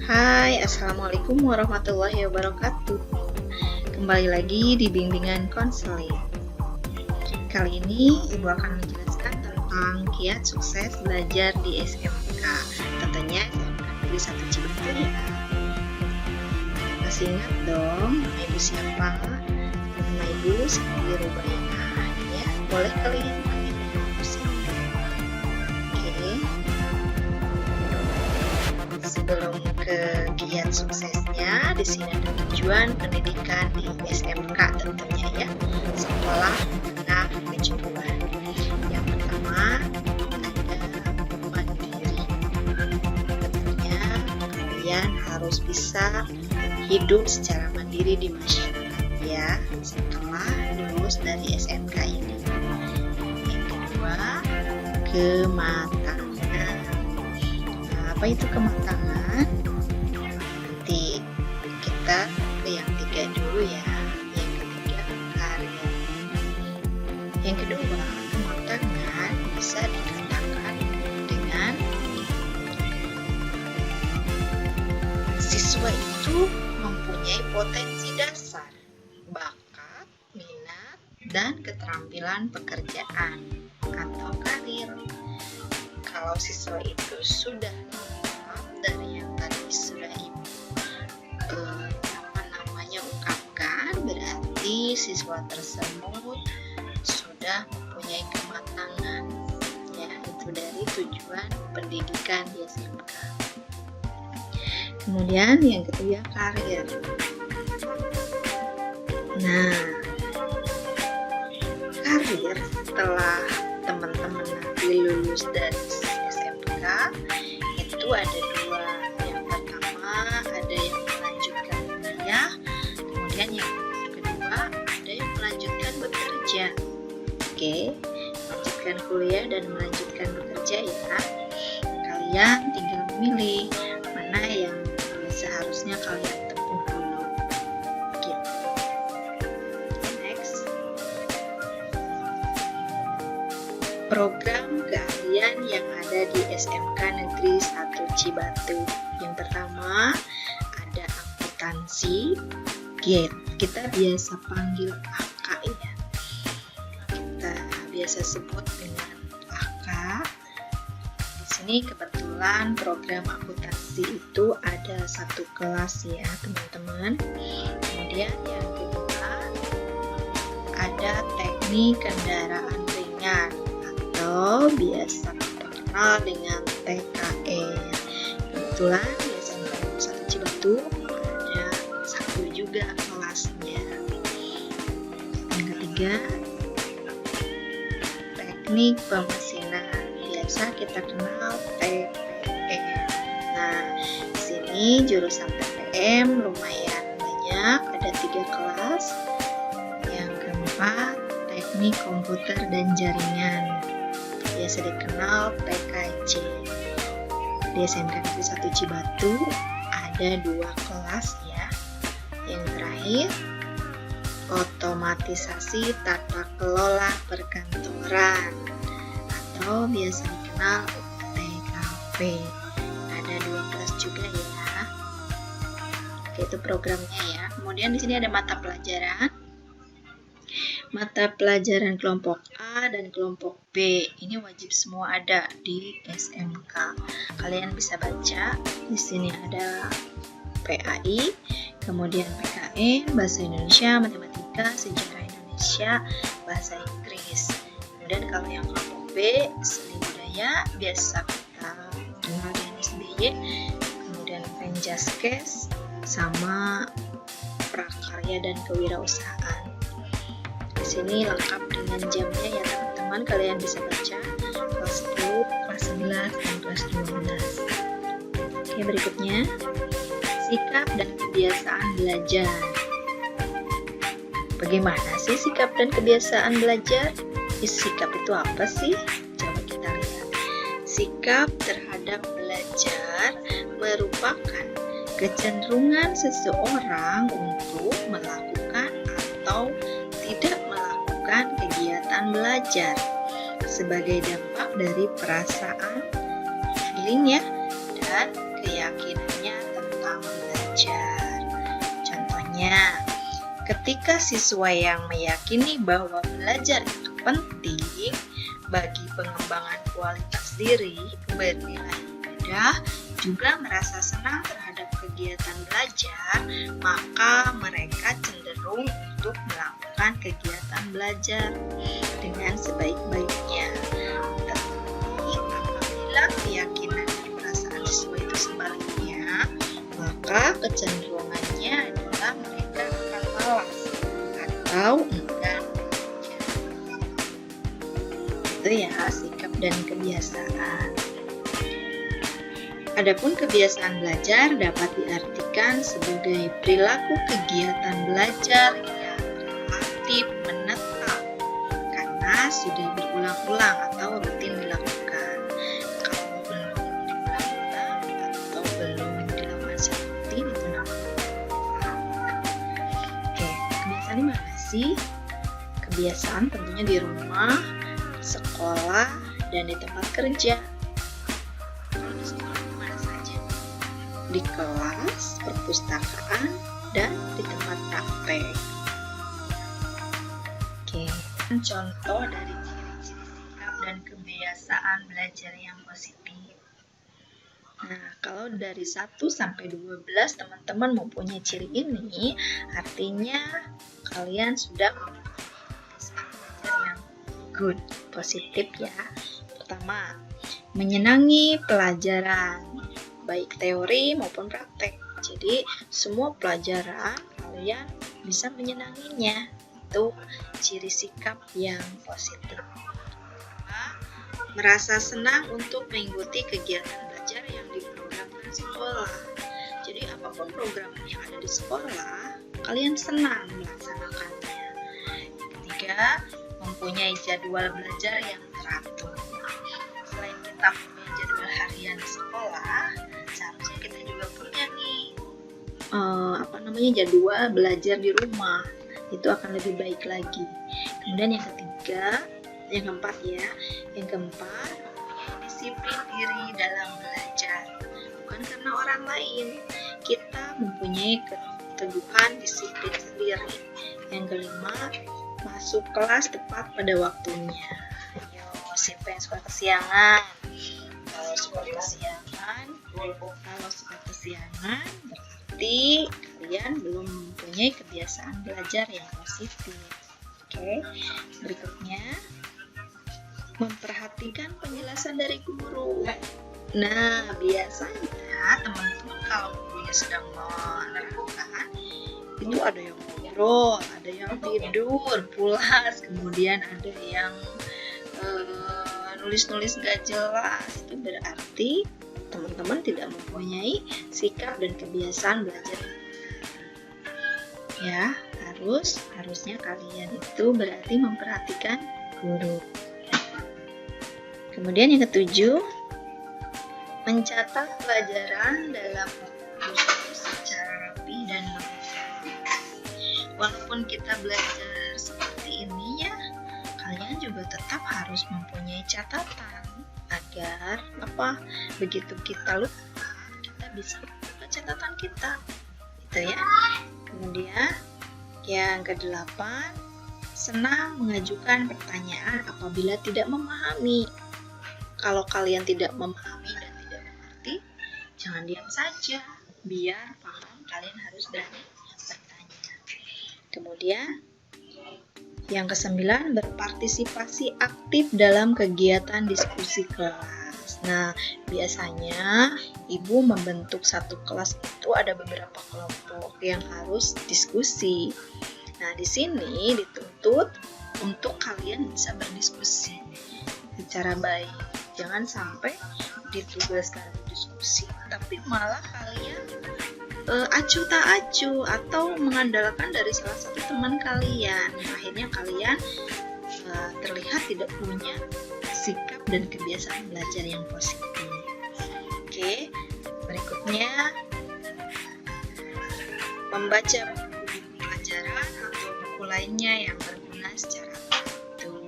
Hai, Assalamualaikum warahmatullahi wabarakatuh. Kembali lagi di bimbingan konseling. Kali ini Ibu akan menjelaskan tentang kiat sukses belajar di SMK. Tentunya SMK Negeri 1 Cibatu ya. Masih ingat dong, nama Ibu siapa? Nama Ibu Siti Rubaiyah. Ya, boleh kalian panggil Ibu Siti. Oke. Sebelum ke kiat suksesnya, di sini ada tujuan pendidikan di SMK tentunya ya, sekolah menengah kejuruan. Yang pertama ada mandiri. Tentunya kalian harus bisa hidup secara mandiri di masyarakat ya, setelah lulus dari SMK ini. Yang kedua, kematangan. Apa itu kematangan? Nanti kita ke yang tiga dulu ya. Yang ketiga, karir. Yang kedua, kematangan bisa dikatakan dengan siswa itu mempunyai potensi dasar, bakat, minat, dan keterampilan pekerjaan atau karir. Kalau siswa itu sudah dari yang tadi sudah Ibu ungkapkan, berarti siswa tersebut sudah mempunyai kematangan ya, itu dari tujuan pendidikan di SMK. Kemudian yang ketiga, karir. Nah, karir setelah teman-teman nanti lulus dari SMK itu ada dua. Yang pertama ada yang melanjutkan kuliah, kemudian yang kedua ada yang melanjutkan bekerja. Oke, melanjutkan kuliah dan melanjutkan bekerja ya. Kalian tinggal memilih mana yang seharusnya kalian tempuh dulu. Gitu. Next. Program keahlian yang ada di SMK Negeri 1 Cibatu. Yang pertama ada akuntansi, kita biasa panggil AK ya. Kita biasa sebut dengan AK. Di sini kebetulan program akuntansi itu ada satu kelas ya teman-teman. Kemudian yang kedua ada teknik kendaraan ringan atau biasa kita kenal dengan TKR. Kebetulan di SMK 1 Cibatu ada satu juga kelasnya. Yang ketiga, teknik pemesinan, biasa kita kenal TPM. Nah, di sini jurusan TPM lumayan banyak, ada 3 kelas. Yang keempat, teknik komputer dan jaringan, biasa dikenal PKJ. Di SMK Negeri 1 Cibatu ada 2 kelas ya. Yang terakhir, otomatisasi tata kelola perkantoran atau biasa dikenal TKP. Ada 2 kelas juga ya. Oke, itu programnya ya. Kemudian di sini ada mata pelajaran. Mata pelajaran kelompok A dan kelompok B ini wajib semua ada di SMK. Kalian bisa baca. Di sini ada PAI, kemudian PKN, Bahasa Indonesia, Matematika, Sejarah Indonesia, Bahasa Inggris. Kemudian kalau yang kelompok B, Seni Budaya, biasa kita kenal dengan SBY, kemudian Penjaskes, sama Prakarya dan Kewirausahaan. Di sini lengkap dengan jamnya ya teman-teman, kalian bisa baca kelas 10, kelas 11, dan kelas 12. Oke, berikutnya sikap dan kebiasaan belajar. Bagaimana sih sikap dan kebiasaan belajar? Sikap itu apa sih? Coba kita lihat. Sikap terhadap belajar merupakan kecenderungan seseorang untuk melakukan atau tidak melakukan kegiatan belajar sebagai dampak dari perasaan, feeling ya, dan keyakinannya tentang Ketika siswa yang meyakini bahwa belajar itu penting bagi pengembangan kualitas diri, bernilai ibadah, juga merasa senang terhadap kegiatan belajar, maka mereka cenderung untuk melakukan kegiatan belajar dengan sebaik-baiknya. Tetapi apabila keyakinan dan perasaan siswa itu sebaliknya, maka kecenderungannya adalah mereka akan malas atau enggan belajar. Itu ya sikap dan kebiasaan. Adapun kebiasaan belajar dapat diartikan sebagai perilaku kegiatan belajar yang relatif menetap karena sudah berulang-ulang atau rutin dilakukan. Kalau belum diulang-ulang atau belum dilakukan secara rutin, itu namanya kebiasaan. Oke, kebiasaan ini mana sih? Kebiasaan tentunya di rumah, sekolah, dan di tempat kerja. Di kelas, perpustakaan, dan di tempat praktek. Oke, contoh dari ciri-ciri sikap dan kebiasaan belajar yang positif. Nah, kalau dari 1 sampai 12 teman-teman mempunyai ciri ini, artinya kalian sudah mempunyai kebiasaan belajar yang good, positif ya. Pertama, menyenangi pelajaran, baik teori maupun praktek. Jadi semua pelajaran kalian bisa menyenanginya. Itu ciri sikap yang positif. Merasa senang untuk mengikuti kegiatan belajar yang diprogramkan sekolah. Jadi apapun program yang ada di sekolah, kalian senang melaksanakannya. Yang ketiga, mempunyai jadwal belajar yang teratur. Selain kita punya jadwal harian di sekolah, seharusnya kita juga punya nih jadwal belajar di rumah. Itu akan lebih baik lagi. Kemudian yang keempat, mempunyai disiplin diri dalam belajar. Bukan karena orang lain, kita mempunyai keteguhan disiplin sendiri. Yang kelima, masuk kelas tepat pada waktunya. Siapa yang suka kesiangan? Kalau suka kesiangan berarti kalian belum mempunyai kebiasaan belajar yang positif. Oke, berikutnya memperhatikan penjelasan dari guru. Nah, biasanya teman-teman kalau gurunya sedang menerangkan, itu ada yang ngobrol, ada yang tidur, pulas, kemudian ada yang nulis-nulis gak jelas. Itu berarti teman-teman tidak mempunyai sikap dan kebiasaan belajar. Ya, harusnya kalian itu berarti memperhatikan guru. Kemudian yang ketujuh, mencatat pelajaran dalam buku secara rapi dan lengkap. Walaupun kita belajar seperti ini ya, kalian juga tetap harus mempunyai catatan agar begitu kita lupa, kita bisa buka catatan kita, gitu ya. Kemudian yang ke-8, senang mengajukan pertanyaan apabila tidak memahami. Kalau kalian tidak memahami dan tidak mengerti, jangan diam saja, biar paham kalian harus berani bertanya. Kemudian yang ke-9, berpartisipasi aktif dalam kegiatan diskusi kelas. Nah, biasanya ibu membentuk satu kelas itu ada beberapa kelompok yang harus diskusi. Nah, di sini dituntut untuk kalian bisa berdiskusi secara baik. Jangan sampai ditugaskan diskusi, tapi malah kalian acuh tak acuh atau mengandalkan dari salah satu teman kalian. Akhirnya kalian terlihat tidak punya sikap dan kebiasaan belajar yang positif. Oke, berikutnya membaca buku pelajaran atau buku lainnya yang berguna secara utuh.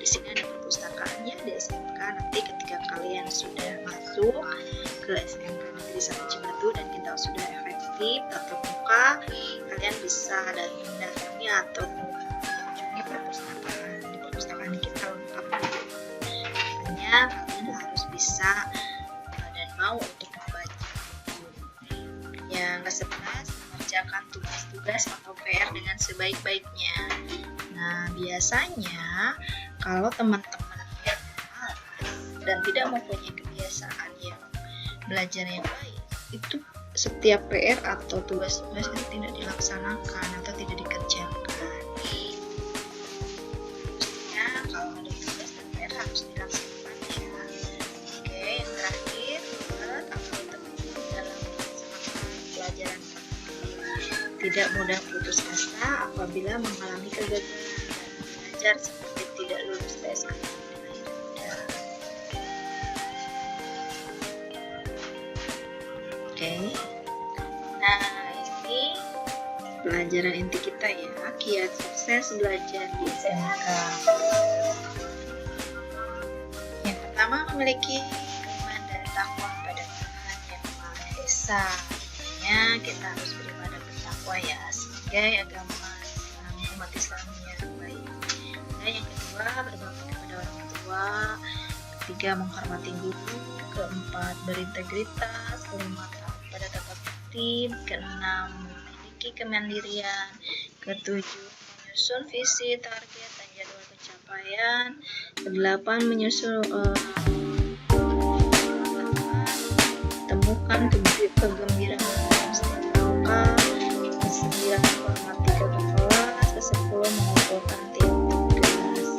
Di sini ada perpustakaannya di SMK. Nanti ketika kalian sudah masuk ke SMK Negeri 1 Cibatu dan kita sudah efektif tip tatap muka, kalian bisa datangi atau mengunjungi perpustakaan. Di perpustakaan kita lengkap, makanya kalian harus bisa dan mau untuk membaca buku. Yang ke-11, mengerjakan tugas-tugas atau PR dengan sebaik-baiknya. Nah, biasanya kalau teman-teman yang malas dan tidak mempunyai kebiasaan yang belajar yang baik, itu setiap PR atau tugas-tugas itu tidak dilaksanakan atau tidak dikerjakan. Maksudnya kalau ada tugas dan PR harus dilaksanakan ya. Oke, yang terakhir, buat atau teman-teman dalam melaksanakan pelajaran tidak mudah putus asa apabila mengalami kegagalan dan belajar seperti tidak lulus tes nilai rendah. Oke. Nah, ini pelajaran inti kita ya, kiat sukses belajar di SMK. Yang pertama, memiliki iman dan takwa pada Tuhan Yang Maha Esa. Artinya kita harus beribadah bertakwa ya, sebagai agama umat Islam yang baik. Dan yang kedua, berbakti kepada orang tua. Ketiga, menghormati guru. Keempat, berintegritas. Kelima, taat pada tata tertib. Keenam, memiliki kemandirian. Ketujuh, menyusun visi, target, dan jadwal pencapaian. Kedelapan, temukan kegembiraan setiap langkah. Ke-9, menghormati kakak kelas. Ke-10, mengumpulkan tim tugas.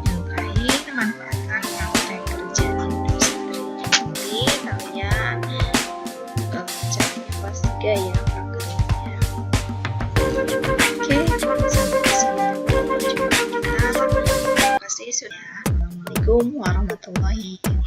Yang terakhir, manfaatkan praktek kerja di industri. Nanti kalian caranya kelas 3 ya, prakteknya. Oke, sampai di sini dulu perjumpaan kita. Terima kasih sudah. Assalamualaikum warahmatullahi wabarakatuh.